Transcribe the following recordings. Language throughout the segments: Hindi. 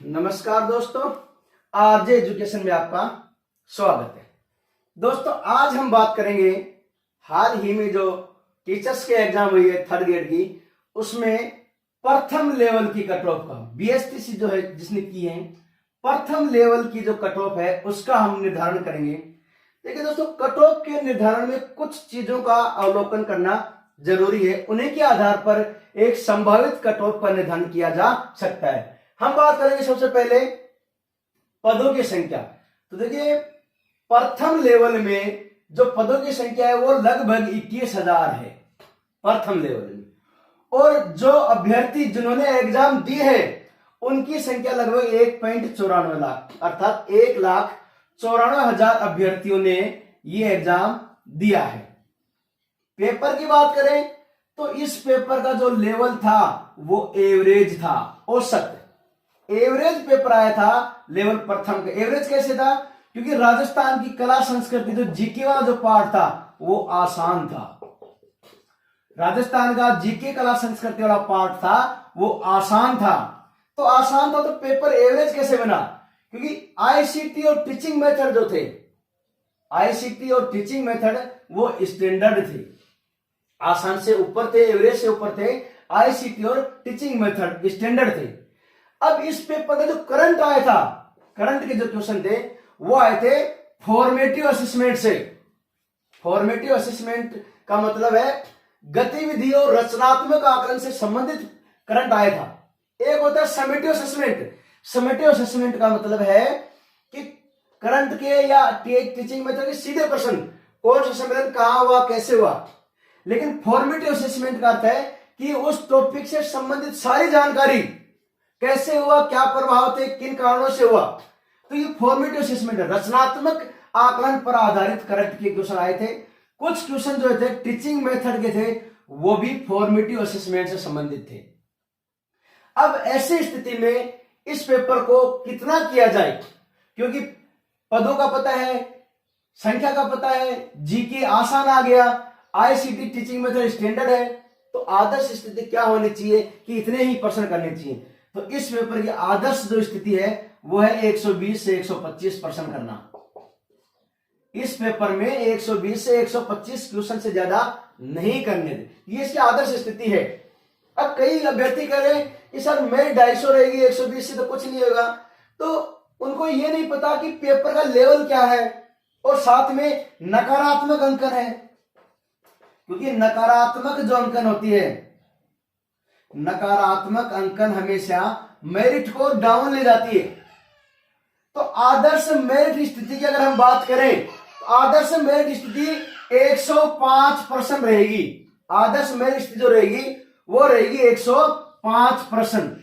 नमस्कार दोस्तों, आरजे एजुकेशन में आपका स्वागत है। दोस्तों आज हम बात करेंगे हाल ही में जो टीचर्स के एग्जाम हुई है 3rd ग्रेड की, उसमें प्रथम लेवल की कट ऑफ का बीएसटीसी जो है जिसने की है प्रथम लेवल की जो कट ऑफ है उसका हम निर्धारण करेंगे। देखिए दोस्तों, कट ऑफ के निर्धारण में कुछ चीजों का अवलोकन करना जरूरी है, उन्हीं के आधार पर एक संभावित कट ऑफ का निर्धारण किया जा सकता है। हम बात करेंगे सबसे पहले पदों की संख्या। तो देखिए प्रथम लेवल में जो पदों की संख्या है वो लगभग 21,000 है प्रथम लेवल में, और जो अभ्यर्थी जिन्होंने एग्जाम दी है उनकी संख्या लगभग 1.94 लाख, अर्थात 1,94,000 अभ्यर्थियों ने ये एग्जाम दिया है। पेपर की बात करें तो इस पेपर का जो लेवल था वो एवरेज था, औसत एवरेज पेपर आया था लेवल प्रथम का। एवरेज कैसे था? क्योंकि राजस्थान की कला संस्कृति जो जीके वाला जो पार्ट था वो आसान था। राजस्थान का जीके कला संस्कृति वाला पार्ट था वो आसान था, तो आसान था तो पेपर एवरेज कैसे बना? क्योंकि आईसीटी और टीचिंग मेथड जो थे, आईसीटी और टीचिंग मेथड वो स्टैंडर्ड थे, आसान से ऊपर थे, एवरेज से ऊपर थे। आईसीटी और टीचिंग मेथड स्टैंडर्ड थे। अब इस पेपर में जो करंट आया था, करंट के जो क्वेश्चन थे वो आए थे फॉर्मेटिव असेसमेंट से। फॉर्मेटिव असेसमेंट का मतलब है गतिविधि और रचनात्मक आकलन से संबंधित करंट आया था। एक होता है समेटिव असेसमेंट। समेटिव असेसमेंट का मतलब है कि करंट के या टीचिंग मेथड के सीधे प्रश्न, कौन सा सम्मेलन कहां हुआ, कैसे हुआ। लेकिन फॉर्मेटिव असेसमेंट का अर्थ है कि उस टॉपिक से संबंधित सारी जानकारी, कैसे हुआ, क्या प्रभाव थे, किन कारणों से हुआ, तो ये फॉर्मेटिव असेसमेंट है। रचनात्मक आकलन पर आधारित करंट के क्वेश्चन आए थे। कुछ क्वेश्चन जो थे टीचिंग मेथड के थे वो भी फॉर्मेटिव असेसमेंट से संबंधित थे। अब ऐसी स्थिति में इस पेपर को कितना किया जाए, क्योंकि पदों का पता है, संख्या का पता है, जीके आसान आ गया, आईसीटी टीचिंग मेथड स्टैंडर्ड है, तो आदर्श स्थिति क्या होनी चाहिए कि इतने ही प्रश्न करने चाहिए। तो इस पेपर की आदर्श जो स्थिति है वो है 120 से 125 प्रश्न करना। इस पेपर में 120 से 125 क्वेश्चन से ज्यादा नहीं करने थे, ये इसकी आदर्श स्थिति है। अब कई अभ्यर्थी कह रहे हैं कि सर मेरी 250 रहेगी, 120 से तो कुछ नहीं होगा, तो उनको ये नहीं पता कि पेपर का लेवल क्या है और साथ में नकारात्मक अंकन है। क्योंकि नकारात्मक जो अंकन होती है, नकारात्मक अंकन हमेशा मेरिट को डाउन ले जाती है। तो आदर्श मेरिट स्थिति की अगर हम बात करें तो आदर्श मेरिट स्थिति 105% रहेगी। आदर्श मेरिट स्थिति जो रहेगी वो रहेगी 105%।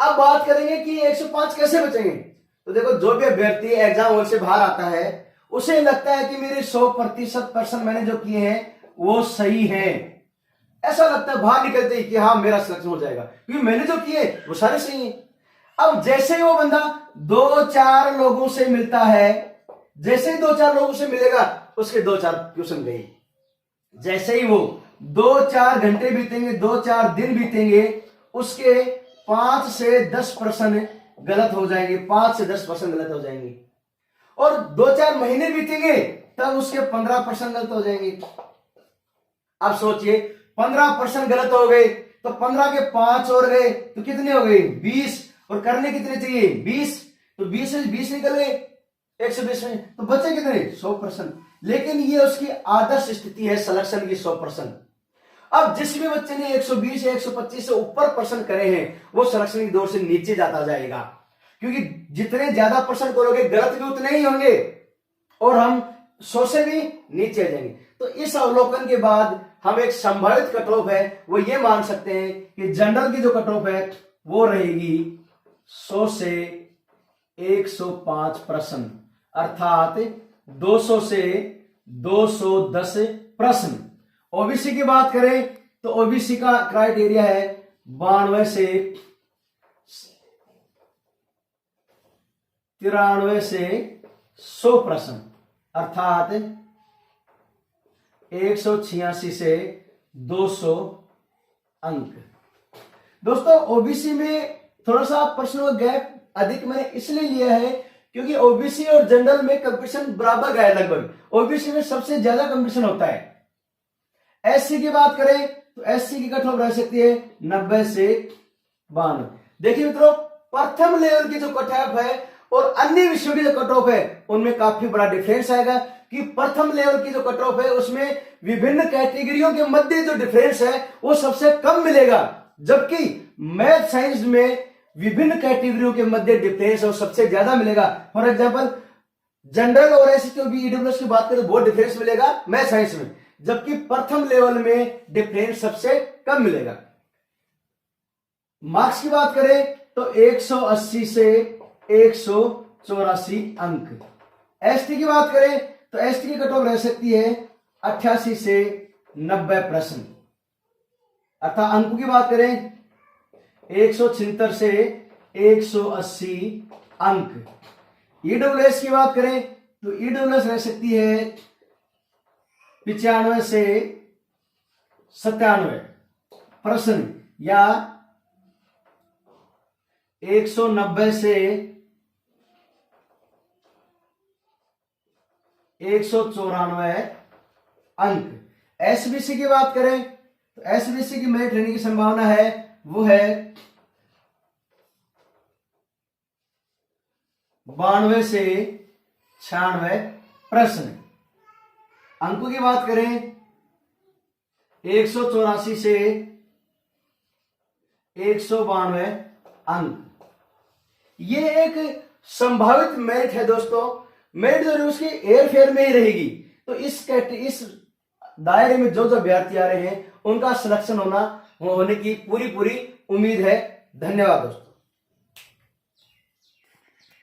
अब बात करेंगे कि 105 कैसे बचेंगे। तो देखो, जो भी अभ्यर्थी एग्जाम हॉल से बाहर आता है उसे लगता है कि मेरे 100% प्रश्न मैंने जो किए हैं वो सही है, ऐसा लगता है बाहर निकलते ही कि हाँ मेरा सिलेक्शन हो जाएगा क्योंकि मैंने जो किए वो सारे सही हैं। अब जैसे ही वो बंदा 2-4 लोगों से मिलता है, जैसे ही 2-4 लोगों से मिलेगा उसके 2-4 क्वेश्चन गए। जैसे ही वो 2-4 घंटे बीतेंगे, 2-4 दिन बीतेंगे, उसके 5 से 10 प्रश्न गलत हो जाएंगे, 5 से 10 प्रश्न गलत हो जाएंगे। और 2-4 महीने बीतेंगे तब उसके 15 प्रश्न गलत हो जाएंगे। अब सोचिए 15% गलत हो गए तो 15 के 5 और गए तो कितने हो गए 20, और करने कितने चाहिए 20, तो 20 से 20 निकल गए 120 में, तो बचे कितने 100%। लेकिन ये उसकी आदर्श स्थिति है सिलेक्शन की 100%। अब जिस भी बच्चे ने 120 या 125 से ऊपर प्रश्न करे हैं वो सिलेक्शन की दौड़ से नीचे जाता जाएगा, क्योंकि जितने ज्यादा प्रश्न करोगे गलत भी उतने ही होंगे और हम 100 से भी नीचे आ जाएंगे। तो इस अवलोकन के बाद हम एक संभावित कट ऑफ है वो ये मान सकते हैं कि जनरल की जो कट ऑफ है वो रहेगी 100 से 105 प्रश्न, अर्थात 200 से 210 प्रश्न। ओबीसी की बात करें तो ओबीसी का क्राइटेरिया है 92 से 93 से 100 प्रश्न, अर्थात 186 से 200 अंक। दोस्तों ओबीसी में थोड़ा सा प्रश्नों का गैप अधिक मैंने इसलिए लिया है क्योंकि ओबीसी और जनरल में कंपटीशन बराबर का है लगभग, ओबीसी में सबसे ज्यादा कंपटीशन होता है। एससी की बात करें तो एससी की कट ऑफ रह सकती है 90 से 92। देखिए मित्रों, प्रथम लेवल की जो कट ऑफ है और अन्य विषयों की जो कट ऑफ है उनमें काफी बड़ा डिफरेंस आएगा कि प्रथम लेवल की जो कट ऑफ है उसमें विभिन्न कैटेगरियों के मध्य जो डिफरेंस है वो सबसे कम मिलेगा, जबकि मैथ साइंस में विभिन्न कैटेगरियों के मध्य डिफरेंस और सबसे ज्यादा मिलेगा। फॉर एग्जांपल जनरल और एससी भी ईडब्ल्यूएस की बात करें बहुत डिफरेंस मिलेगा मैथ साइंस में, जबकि प्रथम लेवल में डिफरेंस सबसे कम मिलेगा। मार्क्स की बात करें तो 180 से 184 अंक। एसटी की बात करें तो एसटी की कट ऑफ रह सकती है 88 से 90 प्रश्न, अर्थात अंकों की बात करें 176 से 180 अंक। ईडब्ल्यूएस की बात करें तो ईडब्ल्यूएस रह सकती है 95 से 97 प्रश्न या 190 से 194 अंक। एसबीसी की बात करें तो एसबीसी की मेरिट रहने की संभावना है वो है 92 से 96 प्रश्न। अंकों की बात करें 184 से 192 अंक। ये एक संभावित मेरिट है दोस्तों, मेरिट जो उसकी एयर फेयर में ही रहेगी, तो इस दायरे में जो अभ्यर्थी आ रहे हैं उनका सिलेक्शन होने की पूरी उम्मीद है। धन्यवाद दोस्तों।